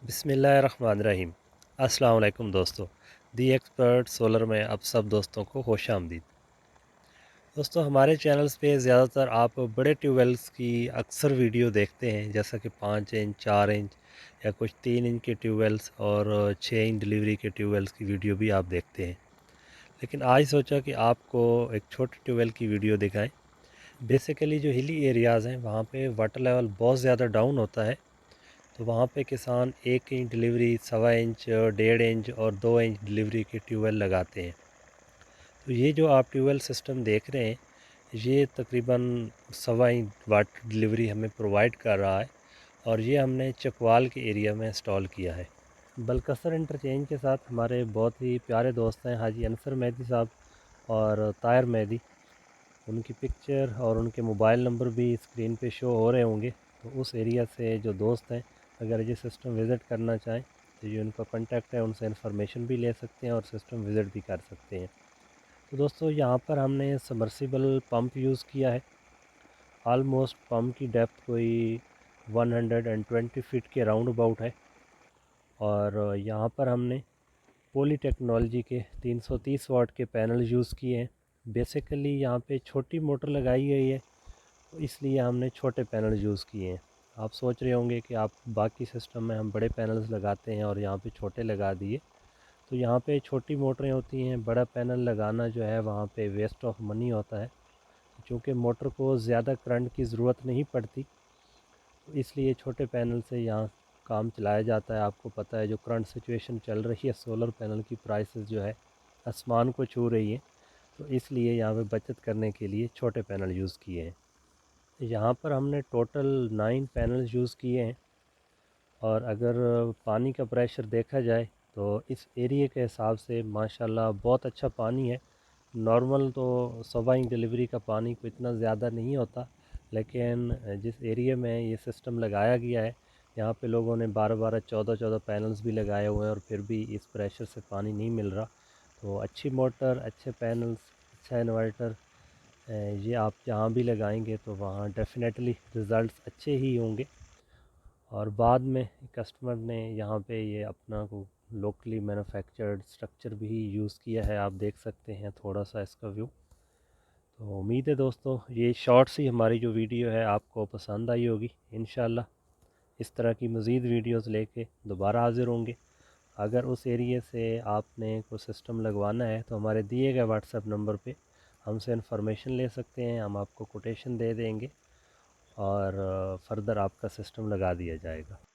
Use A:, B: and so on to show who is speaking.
A: बिस्मिल्लाहिर्रहमानिर्रहीम। अस्सलाम वालेकुम दोस्तों। दी एक्सपर्ट सोलर में आप सब दोस्तों को खुश आमदीद। दोस्तों, हमारे चैनल्स पे ज़्यादातर आप बड़े ट्यूबवेल्स की अक्सर वीडियो देखते हैं, जैसा कि 5 इंच, 4 इंच या कुछ 3 इंच के ट्यूबवेल्स और 6 इंच डिलीवरी के ट्यूबवेल्स की वीडियो भी आप देखते हैं। लेकिन आज सोचा कि आपको एक छोटे ट्यूबवेल की वीडियो दिखाएं। बेसिकली जो हिली एरियाज़ हैं वहाँ पे वाटर लेवल बहुत ज़्यादा डाउन होता है, तो वहाँ पे किसान 1 इंच डिलीवरी, सवा इंच, 1.5 इंच और 2 इंच डिलीवरी के ट्यूबवेल लगाते हैं। तो ये जो आप ट्यूबवेल सिस्टम देख रहे हैं, ये तकरीबन सवा इंच वाटर डिलीवरी हमें प्रोवाइड कर रहा है और ये हमने चकवाल के एरिया में इंस्टॉल किया है। बलकसर इंटरचेंज के साथ हमारे बहुत ही प्यारे दोस्त हैं हाजी अनसर मेहदी साहब और तायर मेहदी। उनकी पिक्चर और उनके मोबाइल नंबर भी स्क्रीन पे शो हो रहे होंगे। तो उस एरिया से जो दोस्त हैं, अगर ये सिस्टम विज़िट करना चाहें तो ये उनका कांटेक्ट है, उनसे इन्फॉर्मेशन भी ले सकते हैं और सिस्टम विज़िट भी कर सकते हैं। तो दोस्तों, यहाँ पर हमने सबमर्सिबल पंप यूज़ किया है। आलमोस्ट पंप की डेप्थ कोई 120 फीट के राउंड अबाउट है और यहाँ पर हमने पोली टेक्नोलॉजी के 330 वाट के पैनल यूज़ किए हैं। बेसिकली यहाँ पे छोटी मोटर लगाई गई है, तो इसलिए हमने छोटे पैनल यूज़ किए हैं। आप सोच रहे होंगे कि आप बाकी सिस्टम में हम बड़े पैनल्स लगाते हैं और यहाँ पे छोटे लगा दिए। तो यहाँ पे छोटी मोटरें होती हैं, बड़ा पैनल लगाना जो है वहाँ पे वेस्ट ऑफ मनी होता है। चूँकि मोटर को ज़्यादा करंट की ज़रूरत नहीं पड़ती, तो इसलिए छोटे पैनल से यहाँ काम चलाया जाता है। आपको पता है जो करंट सिचुएशन चल रही है, सोलर पैनल की प्राइसेस जो है आसमान को छू रही है, तो इसलिए यहाँ पे बचत करने के लिए छोटे पैनल यूज़ किए हैं। यहाँ पर हमने टोटल 9 पैनल्स यूज़ किए हैं और अगर पानी का प्रेशर देखा जाए तो इस एरिया के हिसाब से माशाल्लाह बहुत अच्छा पानी है। नॉर्मल तो सवा इंच डिलीवरी का पानी को इतना ज़्यादा नहीं होता, लेकिन जिस एरिया में ये सिस्टम लगाया गया है, यहाँ पे लोगों ने 12-12, 14-14 पैनल्स भी लगाए हुए हैं और फिर भी इस प्रेशर से पानी नहीं मिल रहा। तो अच्छी मोटर, अच्छे पैनल्स, अच्छा इन्वर्टर, ये आप जहाँ भी लगाएंगे तो वहाँ डेफिनेटली रिज़ल्ट्स अच्छे ही होंगे। और बाद में कस्टमर ने यहाँ पे ये अपना को लोकली मैन्युफैक्चर्ड स्ट्रक्चर भी यूज़ किया है। आप देख सकते हैं थोड़ा सा इसका व्यू। तो उम्मीद है दोस्तों, ये शॉर्ट सी हमारी जो वीडियो है आपको पसंद आई होगी। इंशाल्लाह इस तरह की मज़ीद वीडियोस लेके दोबारा हाज़िर होंगे। अगर उस एरिया से आपने कोई सिस्टम लगवाना है तो हमारे दिए गए व्हाट्सएप नंबर पे हमसे इन्फॉर्मेशन ले सकते हैं, हम आपको कोटेशन दे देंगे और फ़र्दर आपका सिस्टम लगा दिया जाएगा।